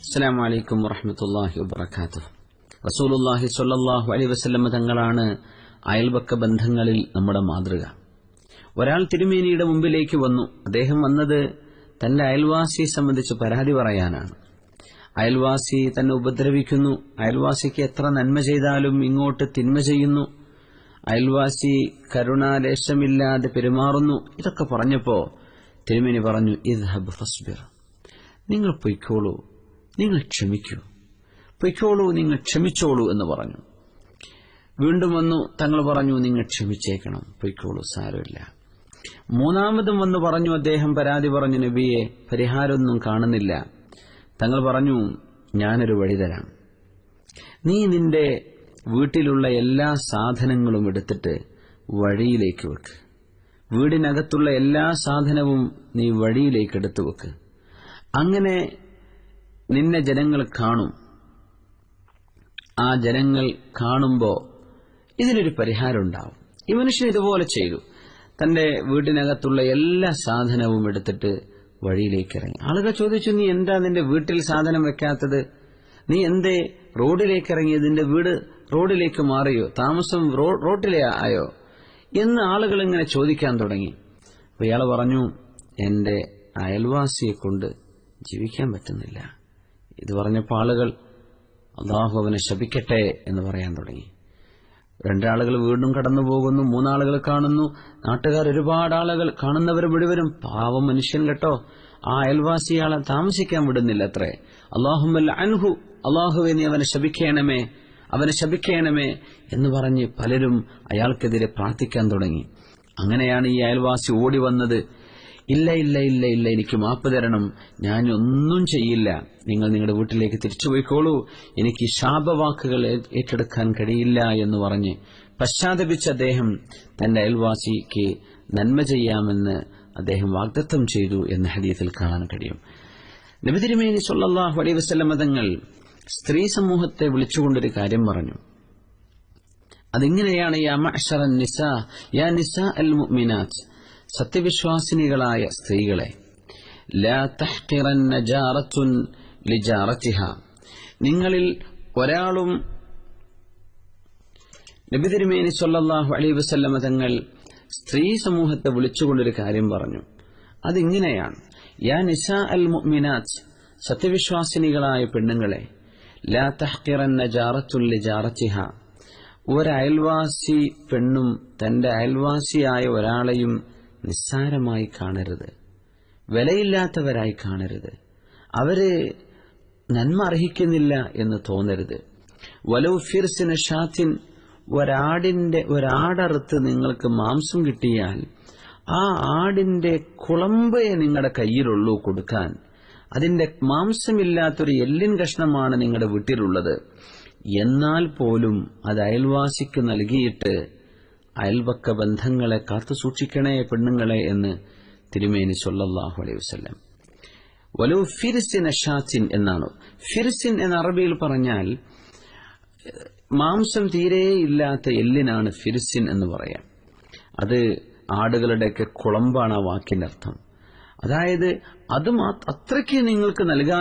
അസ്സലാമു അലൈക്കും വറഹ്മത്തുള്ളാഹി വബറകാതുഹു. റസൂലുള്ളാഹി സ്വല്ലല്ലാഹു അലൈഹി വസല്ലം തങ്ങളാണ് അയൽപക്ക ബന്ധങ്ങളിൽ നമ്മുടെ മാതൃക. ഒരാൾ തിരുമേനിയുടെ മുമ്പിലേക്ക് വന്നു. അദ്ദേഹം വന്നത് തന്റെ അയൽവാസിയെ സംബന്ധിച്ച് പരാതി പറയാനാണ്. അയൽവാസി തന്നെ ഉപദ്രവിക്കുന്നു, അയൽവാസിക്ക് എത്ര നന്മ ചെയ്താലും ഇങ്ങോട്ട് തിന്മ ചെയ്യുന്നു, അയൽവാസി കരുണാലേശമില്ലാതെ പെരുമാറുന്നു. ഇതൊക്കെ പറഞ്ഞപ്പോ തിരുമേനി പറഞ്ഞു, ഇദ്ഹബ് ഫസ്ബിർ, നിങ്ങൾ പൊയ്ക്കോളൂ, നിങ്ങൾ ക്ഷമിക്കൂ, പൊയ്ക്കോളൂ, നിങ്ങൾ ക്ഷമിച്ചോളൂ എന്ന് പറഞ്ഞു. വീണ്ടും വന്നു, തങ്ങൾ പറഞ്ഞു, നിങ്ങൾ ക്ഷമിച്ചേക്കണം, പൊയ്ക്കോളൂ, സാരമില്ല. മൂന്നാമതും വന്നു പറഞ്ഞു, അദ്ദേഹം പരാതി പറഞ്ഞു, നബിയെ പരിഹാരമൊന്നും കാണുന്നില്ല. തങ്ങൾ പറഞ്ഞു, ഞാനൊരു വഴി തരാം. നീ നിന്റെ വീട്ടിലുള്ള എല്ലാ സാധനങ്ങളും എടുത്തിട്ട് വഴിയിലേക്ക് വെക്ക്. വീടിനകത്തുള്ള എല്ലാ സാധനവും നീ വഴിയിലേക്ക് എടുത്തു വെക്ക്. അങ്ങനെ നിന്നെ ജനങ്ങൾ കാണും. ആ ജനങ്ങൾ കാണുമ്പോൾ ഇതിനൊരു പരിഹാരം ഉണ്ടാവും. ഈ മനുഷ്യൻ ഇതുപോലെ ചെയ്തു. തന്റെ വീടിനകത്തുള്ള എല്ലാ സാധനവും എടുത്തിട്ട് വഴിയിലേക്ക് ഇറങ്ങി. ആളുകൾ ചോദിച്ചു, നീ എന്താ നിന്റെ വീട്ടിൽ സാധനം വെക്കാത്തത്? നീ എന്തേ റോഡിലേക്ക് ഇറങ്ങിയത്? നിന്റെ വീട് റോഡിലേക്ക് മാറിയോ? താമസം റോഡിലേ ആയോ എന്ന് ആളുകൾ ഇങ്ങനെ ചോദിക്കാൻ തുടങ്ങി. അപ്പൊ ഇയാൾ പറഞ്ഞു, എന്റെ അയൽവാസിയെ കൊണ്ട് ജീവിക്കാൻ പറ്റുന്നില്ല. ഇത് പറഞ്ഞപ്പോൾ ആളുകൾ അല്ലാഹു അവനെ ശപിക്കട്ടെ എന്ന് പറയാൻ തുടങ്ങി. രണ്ടാളുകൾ വീണ്ടും കടന്നു പോകുന്നു, മൂന്നാളുകൾ കാണുന്നു, നാട്ടുകാർ ഒരുപാട് ആളുകൾ, കാണുന്നവർ മുഴുവനും പാവം മനുഷ്യൻ കേട്ടോ, ആ അയൽവാസിയാളെ താമസിക്കാൻ വിടുന്നില്ല അത്രേ. അല്ലാഹുമ്മൽ അൻഹു, അല്ലാഹുവേ നീ അവനെ ശപിക്കണമേ, അവനെ ശപിക്കണമേ എന്ന് പറഞ്ഞ് പലരും അയാൾക്കെതിരെ പ്രാർത്ഥിക്കാൻ തുടങ്ങി. അങ്ങനെയാണ് ഈ അയൽവാസി ഓടി വന്നത്. ഇല്ല ഇല്ല ഇല്ല ഇല്ല, എനിക്ക് മാപ്പ് തരണം, ഞാൻ ഒന്നും ചെയ്യില്ല, നിങ്ങൾ നിങ്ങളുടെ വീട്ടിലേക്ക് തിരിച്ചുപോയിക്കോളൂ, എനിക്ക് ശാപവാക്കുകൾ ഏറ്റെടുക്കാൻ കഴിയില്ല എന്ന് പറഞ്ഞ് പശ്ചാത്തപിച്ച അദ്ദേഹം തന്റെ അയൽവാസിക്ക് നന്മ ചെയ്യാമെന്ന് അദ്ദേഹം വാഗ്ദത്തം ചെയ്തു എന്ന് ഹദീസിൽ കാണാൻ കഴിയും. നബി തിരുമേനി സ്വല്ലല്ലാഹു അലൈഹി വസല്ലം തങ്ങൾ സ്ത്രീ സമൂഹത്തെ വിളിച്ചുകൊണ്ടൊരു കാര്യം പറഞ്ഞു. അതിങ്ങനെയാണ്, യാ മഅ്ശറൻ നിസാ, യാ നിസാ അൽ മുഅ്മിനാത്ത്, സത്യവിശ്വാസിനികളായ സ്ത്രീകളെ, ലാ തഹ്ഖിറന്ന ജാറത്തുൻ ലിജാറത്തിഹാ, നിങ്ങളിൽ ഒരാളും, നബി തിരുമേനി സ്വല്ലല്ലാഹു അലൈഹി വസല്ലം തങ്ങൾ സ്ത്രീ സമൂഹത്തെ വിളിച്ചുകൊണ്ടൊരു കാര്യം പറഞ്ഞു. അതിങ്ങനെയാണ്, യാ നിസാ അൽ മുഅ്മിനാത്ത്, സത്യവിശ്വാസിനികളായ പെണ്ണുങ്ങളെ, ലാ തഹ്ഖിറന്ന ജാറത്തുൻ ലിജാറത്തിഹാ, ഒരയൽവാസി പെണ്ണും തന്റെ അയൽവാസിയായ ഒരാളെയും നിസ്സാരമായി കാണരുത്, വിലയില്ലാത്തവരായി കാണരുത്, അവര് നന്മ അർഹിക്കുന്നില്ല എന്ന് തോന്നരുത്. വലൗ ഫിർസിന ഷാത്തിൻ, ഒരാടറുത്ത് നിങ്ങൾക്ക് മാംസം കിട്ടിയാൽ ആ ആടിന്റെ കുളമ്പേ നിങ്ങളുടെ കയ്യിലുള്ളൂ കൊടുക്കാൻ, അതിന്റെ മാംസമില്ലാത്തൊരു എല്ലിൻ കഷ്ണമാണ് നിങ്ങളുടെ വീട്ടിലുള്ളത്, എന്നാൽ പോലും അത് അയൽവാസിക്ക് നൽകിയിട്ട് അയൽപക്ക ബന്ധങ്ങളെ കാത്തു സൂക്ഷിക്കണേ പെണ്ണുങ്ങളെ എന്ന് തിരുമേനി സ്വല്ലല്ലാഹു അലൈഹി വസല്ലം. വലൗ ഫിർസിന ഷാത്തിൻ എന്നാണ്. ഫിർസിൻ എന്ന അറബിയിൽ പറഞ്ഞാൽ മാംസം തീരെ ഇല്ലാത്ത എല്ലിനാണ് ഫിർസിൻ എന്ന് പറയാം. അത് ആടുകളുടെയൊക്കെ കുളമ്പാണ് ആ വാക്കിന്റെ അർത്ഥം. അതായത് അത് അത്രയ്ക്ക് നിങ്ങൾക്ക് നൽകാൻ